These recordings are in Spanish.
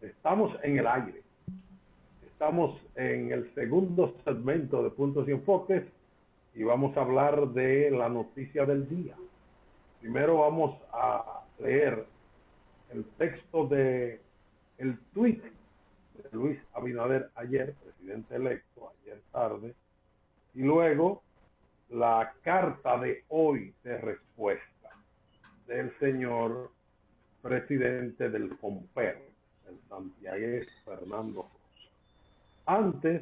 Estamos en el aire. Estamos en el segundo segmento de Puntos y Enfoques y vamos a hablar de la noticia del día. Primero vamos a leer el texto de el tweet de Luis Abinader ayer, presidente electo, ayer tarde, y luego la carta de hoy de respuesta del señor presidente del FOMPER, el santiagués Fernando Rosa. Antes,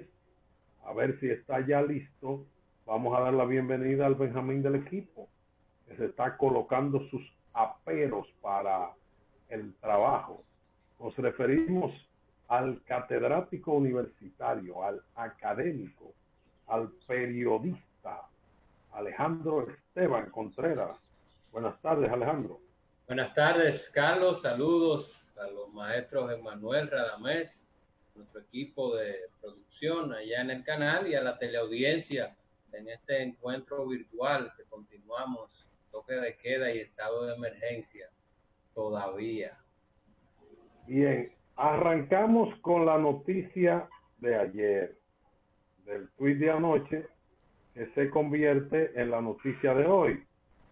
a ver si está ya listo, vamos a dar la bienvenida al Benjamín del equipo, que se está colocando sus aperos para el trabajo. Nos referimos al catedrático universitario, al académico, al periodista Alejandro Esteban Contreras. Buenas tardes, Alejandro. Buenas tardes, Carlos. Saludos a los maestros Emanuel Radamés, nuestro equipo de producción allá en el canal, y a la teleaudiencia en este encuentro virtual que continuamos, toque de queda y estado de emergencia todavía. Bien, arrancamos con la noticia de ayer, del tuit de anoche, que se convierte en la noticia de hoy.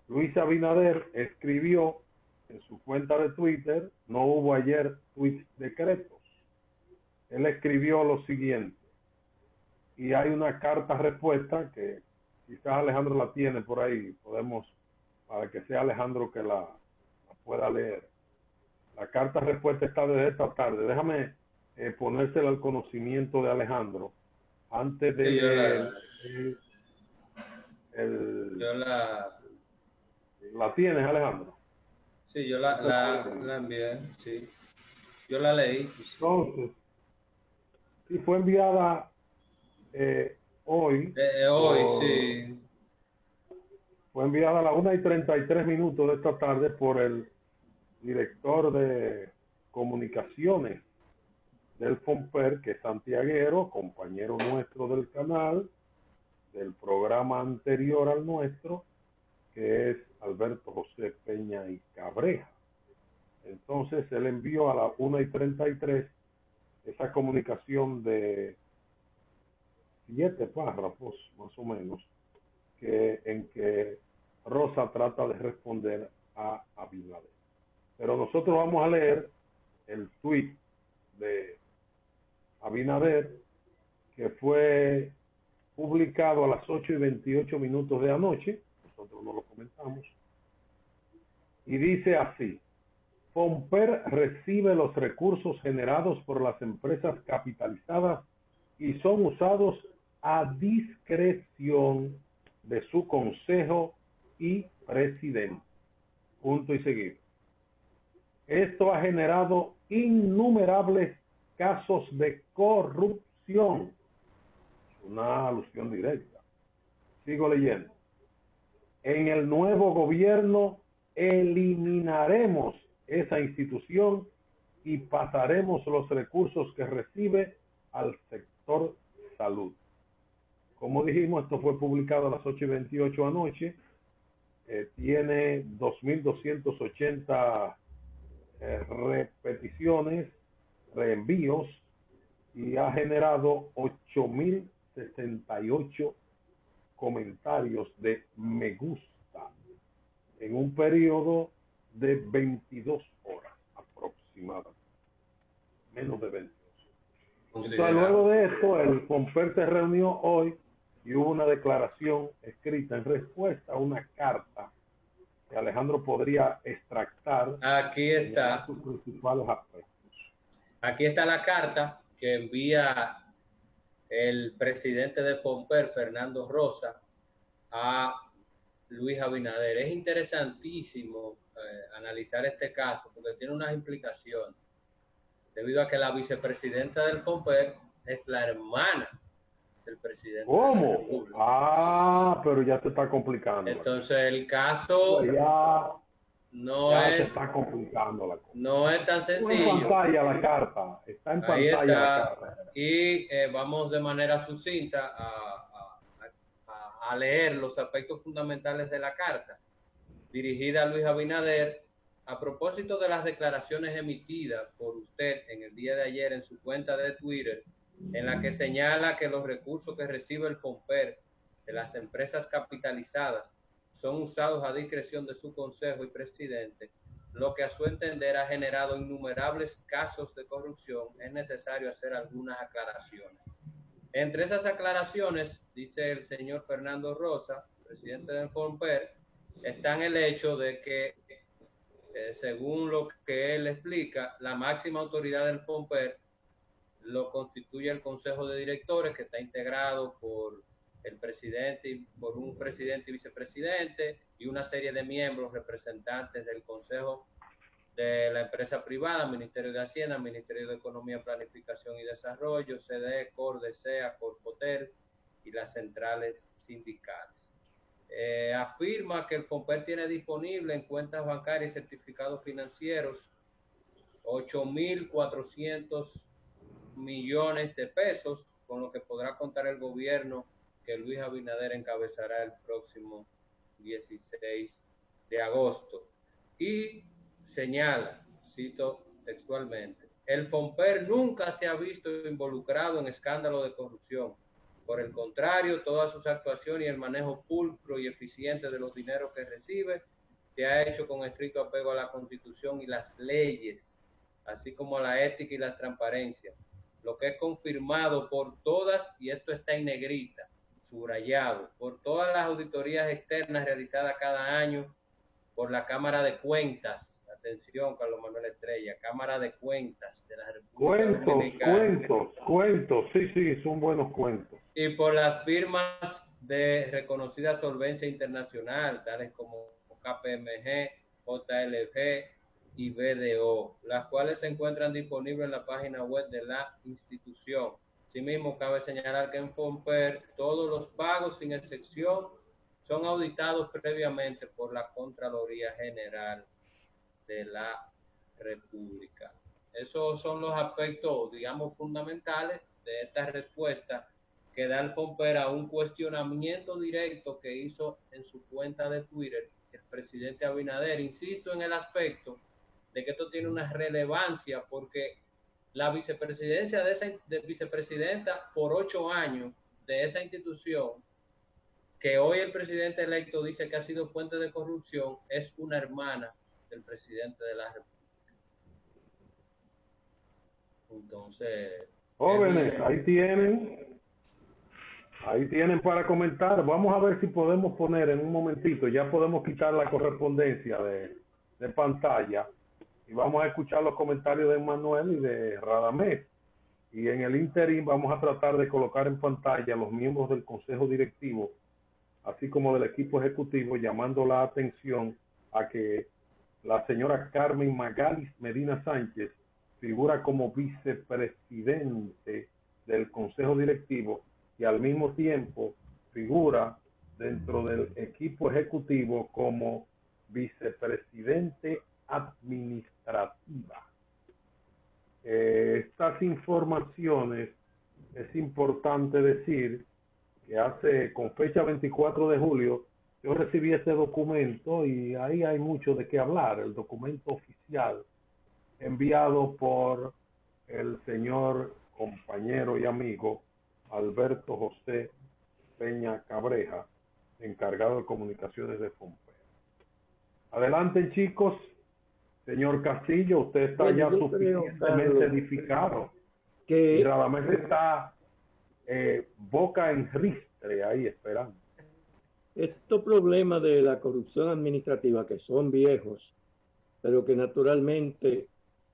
Luis Abinader escribió en su cuenta de Twitter, no hubo ayer tweets decretos. Él escribió lo siguiente, y hay una carta respuesta que quizás Alejandro la tiene por ahí, podemos, para que sea Alejandro que la pueda leer. La carta respuesta está desde esta tarde. Déjame ponérsela al conocimiento de Alejandro antes de leer ¿La tienes, Alejandro? Sí, yo la envié, sí. Yo la leí. Entonces, sí fue enviada hoy. Hoy, sí. Fue enviada a las 1:33 de esta tarde por el director de comunicaciones del FOMPER, que es santiaguero, compañero nuestro del canal, del programa anterior al nuestro, que es Alberto José Peña y Cabreja. Entonces él envió a las 1:33 esa comunicación de 7 párrafos más o menos, en que Rosa trata de responder a Abinader. Pero nosotros vamos a leer el tweet de Abinader, que fue publicado a las 8:28 de anoche, nosotros no lo comentamos, y dice así: FOMPER recibe los recursos generados por las empresas capitalizadas y son usados a discreción de su consejo y presidente. Punto y seguido. Esto ha generado innumerables casos de corrupción. Una alusión directa. Sigo leyendo. En el nuevo gobierno eliminaremos esa institución y pasaremos los recursos que recibe al sector salud. Como dijimos, esto fue publicado a las 8:28 anoche. Tiene 2.280 repeticiones, reenvíos, y ha generado 8.068 comentarios de me gusta en un periodo de 22 horas aproximadamente, menos de 22. Entonces, luego de esto, el FOMPER se reunió hoy y hubo una declaración escrita en respuesta a una carta que Alejandro podría extractar. Aquí está. Sus principales aspectos. Aquí está la carta que envía el presidente de FOMPER, Fernando Rosa, a Luis Abinader. Es interesantísimo analizar este caso porque tiene unas implicaciones, debido a que la vicepresidenta del FOMPER es la hermana del presidente. ¿Cómo? Pero ya se está complicando. Entonces el caso ya se está complicando la cosa. No es tan sencillo. Está en pantalla la carta. Está en pantalla la carta. Y vamos de manera sucinta a leer los aspectos fundamentales de la carta, dirigida a Luis Abinader, a propósito de las declaraciones emitidas por usted en el día de ayer en su cuenta de Twitter, en la que señala que los recursos que recibe el FOMPER de las empresas capitalizadas son usados a discreción de su consejo y presidente, lo que a su entender ha generado innumerables casos de corrupción. Es necesario hacer algunas aclaraciones. Entre esas aclaraciones, dice el señor Fernando Rosa, presidente del FOMPER, está en el hecho de que, según lo que él explica, la máxima autoridad del FOMPER lo constituye el Consejo de Directores, que está integrado por el presidente, por un presidente y vicepresidente y una serie de miembros representantes del Consejo de la empresa privada, Ministerio de Hacienda, Ministerio de Economía, Planificación y Desarrollo, CDE, COR, DSEA, Corpotel y las centrales sindicales. Afirma que el FOMPER tiene disponible en cuentas bancarias y certificados financieros 8.400 millones de pesos, con lo que podrá contar el gobierno que Luis Abinader encabezará el próximo 16 de agosto. Y señala, cito textualmente, el FOMPER nunca se ha visto involucrado en escándalo de corrupción. Por el contrario, todas sus actuaciones y el manejo pulcro y eficiente de los dineros que recibe se ha hecho con estricto apego a la Constitución y las leyes, así como a la ética y la transparencia, lo que es confirmado por todas, y esto está en negrita, subrayado, por todas las auditorías externas realizadas cada año por la Cámara de Cuentas. Atención, Carlos Manuel Estrella, Cámara de Cuentas de la República Dominicana. Cuentos, sí, son buenos cuentos. Y por las firmas de reconocida solvencia internacional, tales como KPMG, JLG y BDO, las cuales se encuentran disponibles en la página web de la institución. Asimismo, cabe señalar que en FOMPER todos los pagos, sin excepción, son auditados previamente por la Contraloría General de la República. Esos son los aspectos, digamos, fundamentales de esta respuesta que da el FOMPER a un cuestionamiento directo que hizo en su cuenta de Twitter el presidente Abinader. Insisto en el aspecto de que esto tiene una relevancia porque la vicepresidencia de vicepresidenta por 8 años de esa institución, que hoy el presidente electo dice que ha sido fuente de corrupción, es una hermana del presidente de la República. Entonces, jóvenes, ahí tienen para comentar. Vamos a ver si podemos poner en un momentito, ya podemos quitar la correspondencia de pantalla y vamos a escuchar los comentarios de Manuel y de Radamés. Y en el interín vamos a tratar de colocar en pantalla a los miembros del Consejo Directivo, así como del equipo ejecutivo, llamando la atención a que la señora Carmen Magalis Medina Sánchez figura como vicepresidente del Consejo Directivo y al mismo tiempo figura dentro del equipo ejecutivo como vicepresidente administrativa. Estas informaciones es importante decir que con fecha 24 de julio yo recibí este documento y ahí hay mucho de qué hablar, el documento oficial enviado por el señor compañero y amigo Alberto José Peña Cabreja, encargado de comunicaciones de FOMPER. Adelante, chicos. Señor Castillo, usted está ya suficientemente edificado. Y Radamés está boca en ristre ahí esperando. Estos problemas de la corrupción administrativa, que son viejos, pero que naturalmente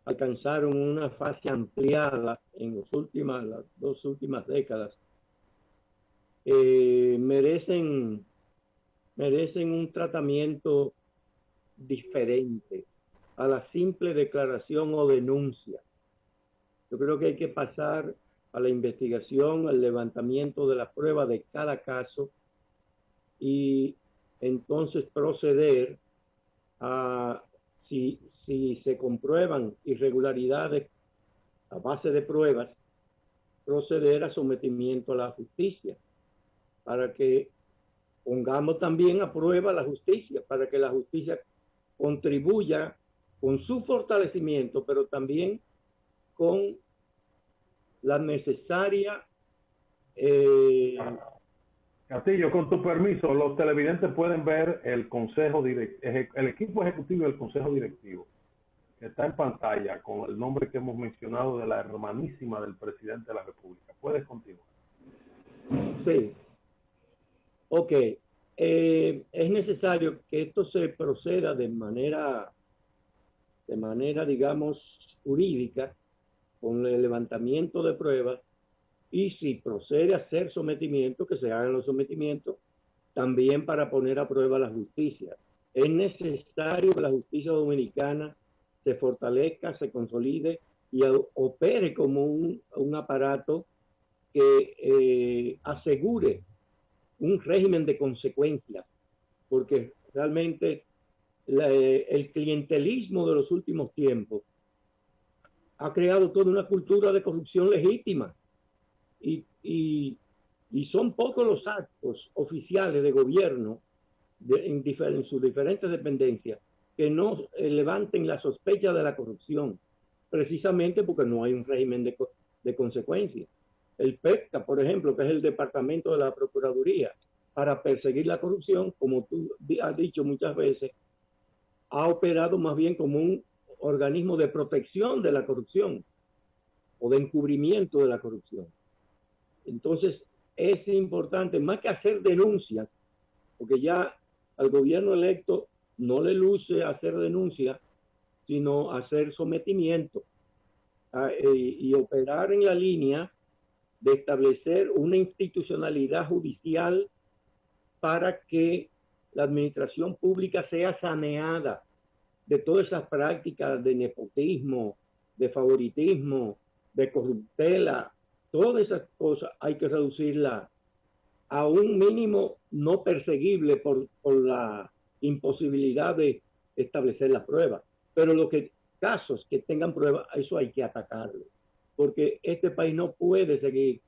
alcanzaron una fase ampliada en las 2 últimas décadas, merecen un tratamiento diferente a la simple declaración o denuncia. Yo creo que hay que pasar a la investigación, al levantamiento de la prueba de cada caso y entonces proceder a, si se comprueban irregularidades a base de pruebas, proceder a sometimiento a la justicia, para que pongamos también a prueba la justicia, para que la justicia contribuya con su fortalecimiento, pero también con la necesaria Castillo, con tu permiso, los televidentes pueden ver el el equipo ejecutivo y el consejo directivo, que está en pantalla con el nombre que hemos mencionado de la hermanísima del presidente de la República. Puedes continuar. Sí. Ok. Es necesario que esto se proceda de manera, digamos, jurídica, con el levantamiento de pruebas, y si procede a hacer sometimiento, que se hagan los sometimientos, también para poner a prueba la justicia. Es necesario que la justicia dominicana se fortalezca, se consolide y opere como un aparato que asegure un régimen de consecuencias, porque realmente el clientelismo de los últimos tiempos ha creado toda una cultura de corrupción legítima y son pocos los actos oficiales de gobierno en sus diferentes dependencias que no levanten la sospecha de la corrupción, precisamente porque no hay un régimen de consecuencias. El PEPCA, por ejemplo, que es el Departamento de la Procuraduría, para perseguir la corrupción, como tú has dicho muchas veces, ha operado más bien como un organismo de protección de la corrupción o de encubrimiento de la corrupción. Entonces, es importante, más que hacer denuncias, porque ya al gobierno electo no le luce hacer denuncias, sino hacer sometimiento y operar en la línea de establecer una institucionalidad judicial para que la administración pública sea saneada de todas esas prácticas de nepotismo, de favoritismo, de corruptela. Todas esas cosas hay que reducirlas a un mínimo no perseguible por la imposibilidad de establecer las pruebas. Pero los casos que tengan pruebas, eso hay que atacarlo, porque este país no puede seguir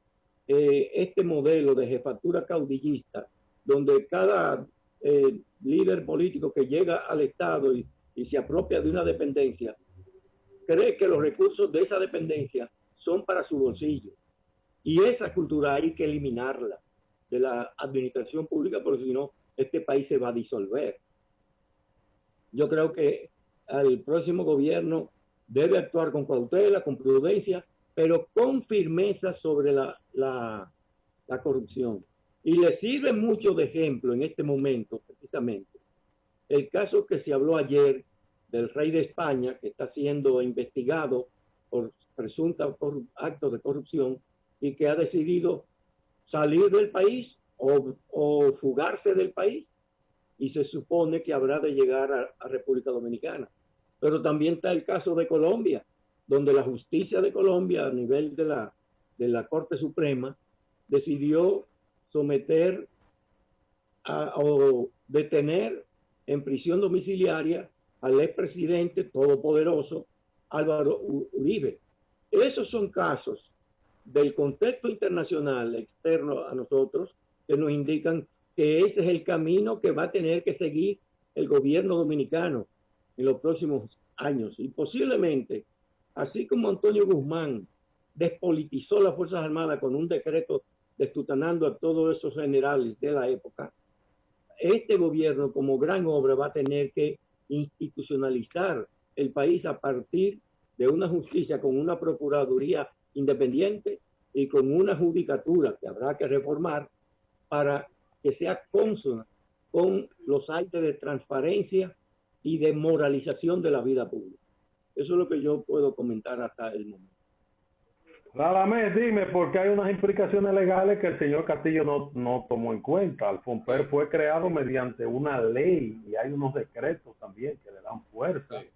este modelo de jefatura caudillista, donde cada líder político que llega al Estado y se apropia de una dependencia, cree que los recursos de esa dependencia son para su bolsillo. Y esa cultura hay que eliminarla de la administración pública, porque si no, este país se va a disolver. Yo creo que el próximo gobierno debe actuar con cautela, con prudencia, pero con firmeza sobre la corrupción. Y le sirve mucho de ejemplo en este momento, precisamente, el caso que se habló ayer del rey de España, que está siendo investigado por presuntos actos de corrupción y que ha decidido salir del país o fugarse del país, y se supone que habrá de llegar a República Dominicana. Pero también está el caso de Colombia, donde la justicia de Colombia, a nivel de la Corte Suprema, decidió someter o detener en prisión domiciliaria al expresidente todopoderoso Álvaro Uribe. Esos son casos del contexto internacional externo a nosotros que nos indican que ese es el camino que va a tener que seguir el gobierno dominicano en los próximos años. Y posiblemente, así como Antonio Guzmán despolitizó las Fuerzas Armadas con un decreto destutanando a todos esos generales de la época, este gobierno como gran obra va a tener que institucionalizar el país a partir de una justicia con una procuraduría independiente y con una judicatura que habrá que reformar para que sea consona con los aires de transparencia y de moralización de la vida pública. Eso es lo que yo puedo comentar hasta el momento. Radamés, dime, porque hay unas implicaciones legales que el señor Castillo no tomó en cuenta. El FOMPER fue creado mediante una ley y hay unos decretos también que le dan fuerza. Sí.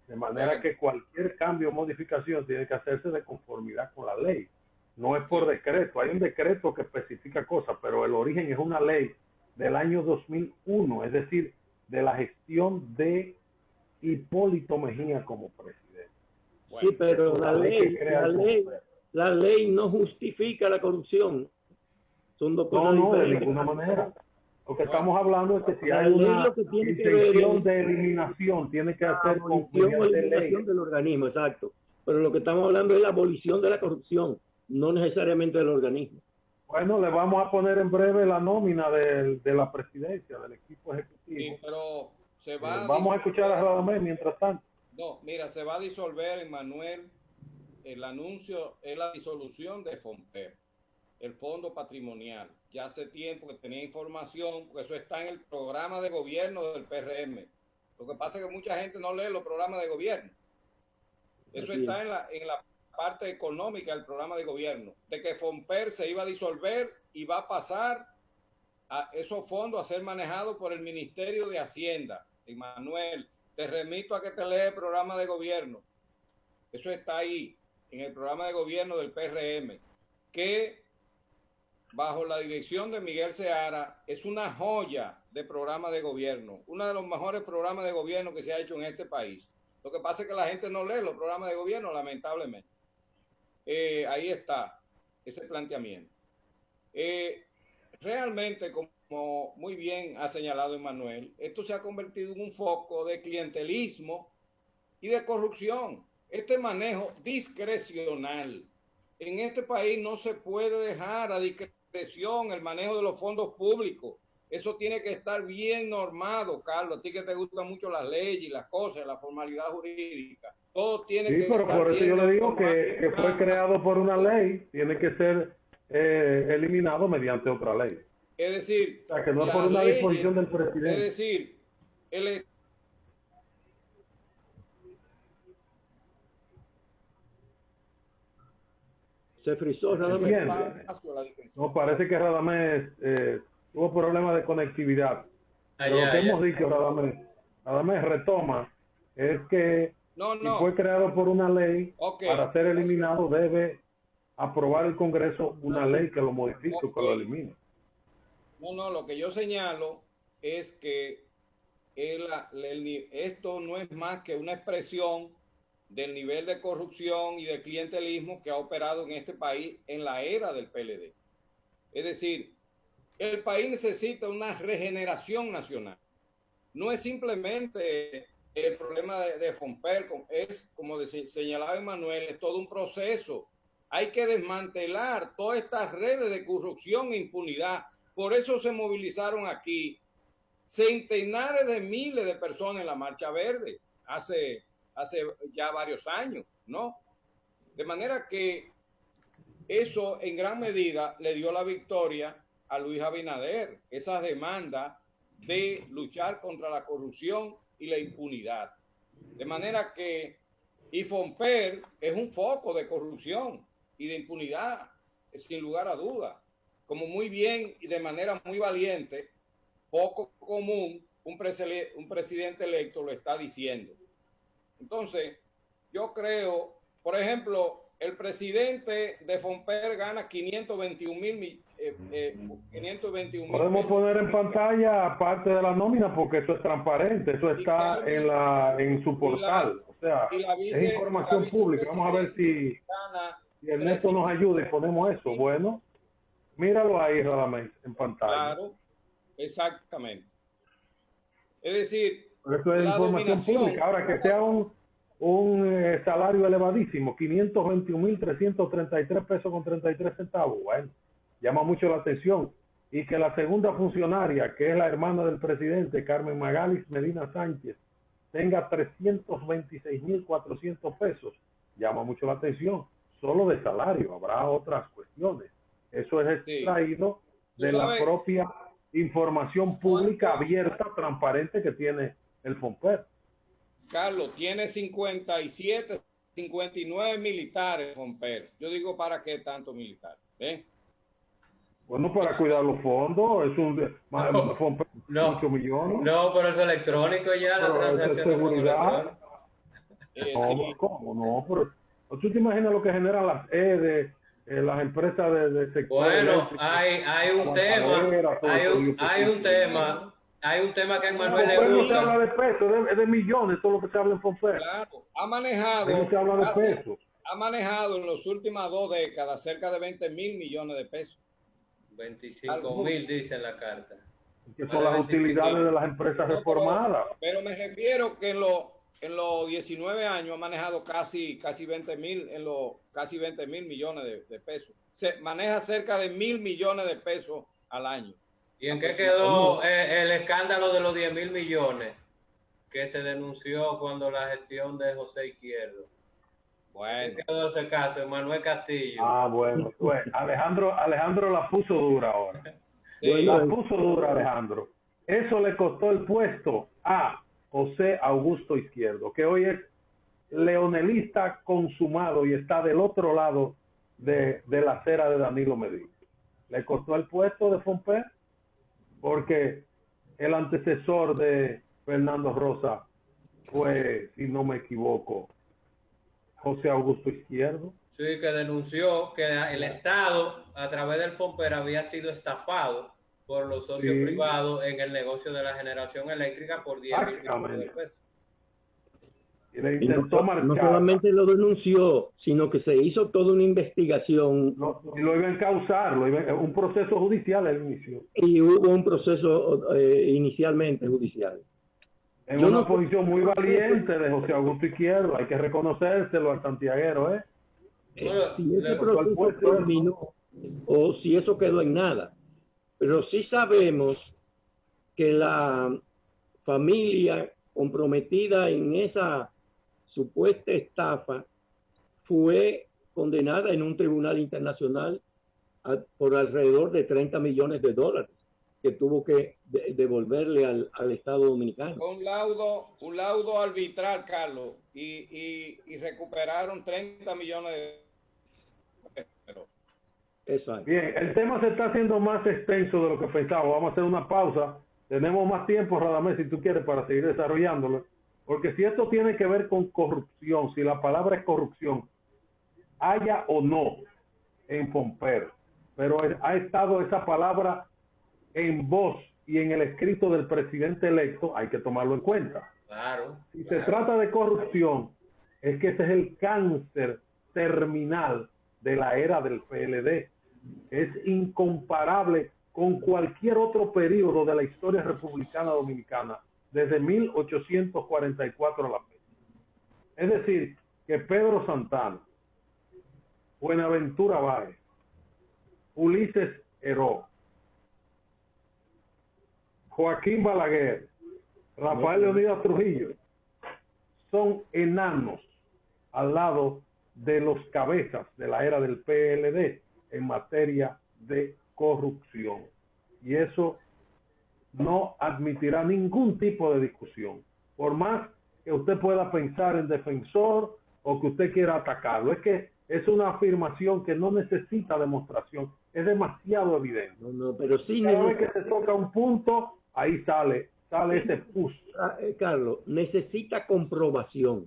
De manera que cualquier cambio o modificación tiene que hacerse de conformidad con la ley. No es por decreto. Hay un decreto que especifica cosas, pero el origen es una ley del año 2001, es decir, de la gestión de Hipólito Mejía como presidente. Bueno, sí, pero la ley no justifica la corrupción. Son dos cosas diferentes. De ninguna manera. Lo que estamos hablando es que si hay una intención de eliminación, tiene que hacer con eliminación del organismo, exacto. pero lo que estamos hablando es la abolición de la corrupción, no necesariamente del organismo. Bueno, le vamos a poner en breve la nómina de la presidencia, del equipo ejecutivo. Sí, pero se va vamos a escuchar a Radamés mientras tanto. No, mira, se va a disolver, Emmanuel, el anuncio es la disolución de FOMPER, el Fondo Patrimonial. Ya hace tiempo que tenía información, porque eso está en el programa de gobierno del PRM. Lo que pasa es que mucha gente no lee los programas de gobierno. Eso está en la parte económica del programa de gobierno, de que FOMPER se iba a disolver y va a pasar a esos fondos a ser manejados por el Ministerio de Hacienda. Emmanuel, te remito a que te leas el programa de gobierno. Eso está ahí, en el programa de gobierno del PRM, que bajo la dirección de Miguel Seara es una joya de programa de gobierno, uno de los mejores programas de gobierno que se ha hecho en este país. Lo que pasa es que la gente no lee los programas de gobierno, lamentablemente. Ahí está ese planteamiento. Realmente, como muy bien ha señalado Emmanuel, esto se ha convertido en un foco de clientelismo y de corrupción. Este manejo discrecional. En este país no se puede dejar a discreción el manejo de los fondos públicos. Eso tiene que estar bien normado, Carlos. A ti que te gustan mucho las leyes, las cosas, la formalidad jurídica. Todo tiene que pero estar por eso bien yo le digo normado. que fue creado por una ley, tiene que ser eliminado mediante otra ley. Es decir, o sea, que no es por una disposición del presidente. Es decir, Se frizó Radamés. No, parece que Radamés tuvo problemas de conectividad. Pero lo que hemos dicho, Radamés retoma, es que si fue creado por una ley, para ser eliminado debe aprobar el Congreso una ley que lo modifique o que lo elimine. No, lo que yo señalo es que esto no es más que una expresión del nivel de corrupción y de clientelismo que ha operado en este país en la era del PLD. Es decir, el país necesita una regeneración nacional. No es simplemente el problema de FOMPER, es, como señalaba Emmanuel, es todo un proceso. Hay que desmantelar todas estas redes de corrupción e impunidad. Por eso se movilizaron aquí centenares de miles de personas en la Marcha Verde hace ya varios años, ¿no? De manera que eso en gran medida le dio la victoria a Luis Abinader, esa demanda de luchar contra la corrupción y la impunidad. De manera que FOMPER es un foco de corrupción y de impunidad, sin lugar a duda. Como muy bien y de manera muy valiente, poco común, un presidente electo lo está diciendo. Entonces, yo creo, por ejemplo, el presidente de FOMPER gana 521 Podemos poner en pantalla parte de la nómina porque eso es transparente, eso está en su portal, o sea, es información pública. Vamos a ver si Ernesto nos ayuda y ponemos eso. Bueno, míralo ahí, Radamés, en pantalla. Claro, exactamente. Es decir, eso es información pública. Ahora, que sea un salario elevadísimo, 521.333 pesos con 33 centavos, bueno, llama mucho la atención. Y que la segunda funcionaria, que es la hermana del presidente, Carmen Magalis Medina Sánchez, tenga 326.400 pesos, llama mucho la atención. Solo de salario, habrá otras cuestiones. Eso es extraído de la propia información pública abierta, transparente que tiene el FOMPER. Carlos, tiene 57, 59 militares FOMPER. Yo digo, ¿para qué tanto militar? Bueno, para cuidar los fondos, es FOMPER, 8 millones. No, pero eso electrónico ya, la transacción de seguridad. ¿Cómo no? Pero, ¿tú te imaginas lo que generan las las empresas de sector? Bueno, hay un tema que a Manuel le gusta. No se habla de pesos, es de millones, todo lo que se habla en FOMPER. Claro, ha manejado. No se habla de pesos. Ha manejado en las últimas 2 décadas cerca de 20.000 millones de pesos. 25.000 dice en la carta. Que son las utilidades de las empresas reformadas. Pero me refiero que en los 19 años ha manejado casi 20.000, casi 20.000 millones de pesos. Se maneja cerca de 1.000 millones de pesos al año. ¿Y en qué quedó el escándalo de los 10.000 millones que se denunció cuando la gestión de José Izquierdo? Bueno. ¿Qué quedó ese caso, Manuel Castillo? Bueno, pues Alejandro la puso dura ahora. Sí. La puso dura, Alejandro. Eso le costó el puesto a José Augusto Izquierdo, que hoy es leonelista consumado y está del otro lado de la acera de Danilo Medina. Le costó el puesto de Fomper porque el antecesor de Fernando Rosa fue, si no me equivoco, José Augusto Izquierdo. Sí, que denunció que el Estado, a través del Fomper, había sido estafado por los socios privados en el negocio de la generación eléctrica por 10.000 millones de pesos. Y le intentó marcar. No solamente lo denunció, sino que se hizo toda una investigación. Y lo iba a encauzar, un proceso judicial al inicio. Y hubo un proceso inicialmente judicial. En una posición muy valiente de José Augusto Izquierdo, hay que reconocérselo al santiaguero, ¿eh? Si ese proceso terminó o si eso quedó en nada. Pero sí sabemos que la familia comprometida en esa supuesta estafa fue condenada en un tribunal internacional por alrededor de 30 millones de dólares que tuvo que devolverle al Estado Dominicano. Un laudo arbitral, Carlos, y recuperaron 30 millones de pesos. Exacto. Bien, el tema se está haciendo más extenso de lo que pensábamos. Vamos a hacer una pausa. Tenemos más tiempo, Radamés, si tú quieres, para seguir desarrollándolo. Porque si esto tiene que ver con corrupción, si la palabra es corrupción, haya o no en Fomper, pero ha estado esa palabra en voz y en el escrito del presidente electo, hay que tomarlo en cuenta. Claro. Si se trata de corrupción, es que ese es el cáncer terminal de la era del PLD. Es incomparable con cualquier otro periodo de la historia republicana dominicana, desde 1844 a la fecha. Es decir, que Pedro Santana, Buenaventura Báez, Ulises Heró, Joaquín Balaguer, Rafael Leonidas Trujillo, son enanos al lado de los cabezas de la era del PLD en materia de corrupción. Y eso no admitirá ningún tipo de discusión, por más que usted pueda pensar en defensor o que usted quiera atacarlo. Es que es una afirmación que no necesita demostración, es demasiado evidente. Pero sí, cada vez que se toca un punto, ahí sale ese pus. Carlos, necesita comprobación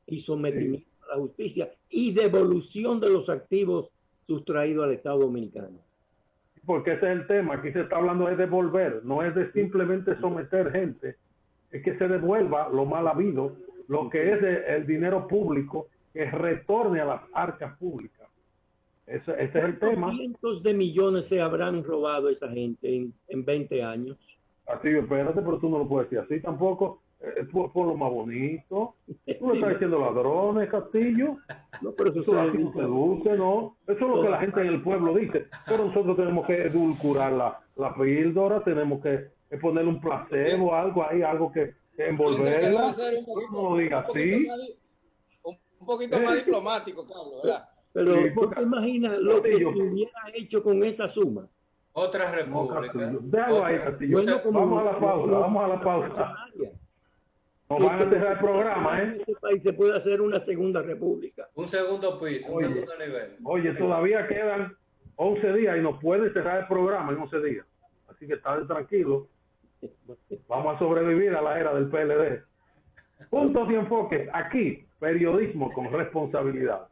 y sometimiento a la justicia y devolución de los activos sustraídos al Estado Dominicano. Porque ese es el tema, aquí se está hablando de devolver, no es de simplemente someter gente, es que se devuelva lo mal habido, lo que es el dinero público, que retorne a las arcas públicas. Ese es el tema. Cientos de millones se habrán robado esa gente en 20 años. Así, espérate, pero tú no lo puedes decir así tampoco. Por lo más bonito. Tú le estás diciendo ladrones, Castillo. No, pero eso así no se dulce, ¿no? Eso es lo que la gente en el pueblo dice. Pero nosotros tenemos que edulcorar la píldora, tenemos que ponerle un placebo, algo ahí, algo que envolverla. No lo digas así. Un poquito más diplomático, Carlos, ¿verdad? Pero Sí, ¿tú te imaginas lo que se hubiera hecho con esa suma? Otra república. Déjalo ahí, Castillo. Bueno, vamos a la pausa. Nos van a cerrar el programa, En este país se puede hacer una segunda república. Un segundo piso, un segundo nivel. Oye, todavía quedan 11 días y nos puede cerrar el programa en 11 días. Así que están tranquilos. Vamos a sobrevivir a la era del PLD. Puntos y enfoques. Aquí, periodismo con responsabilidad.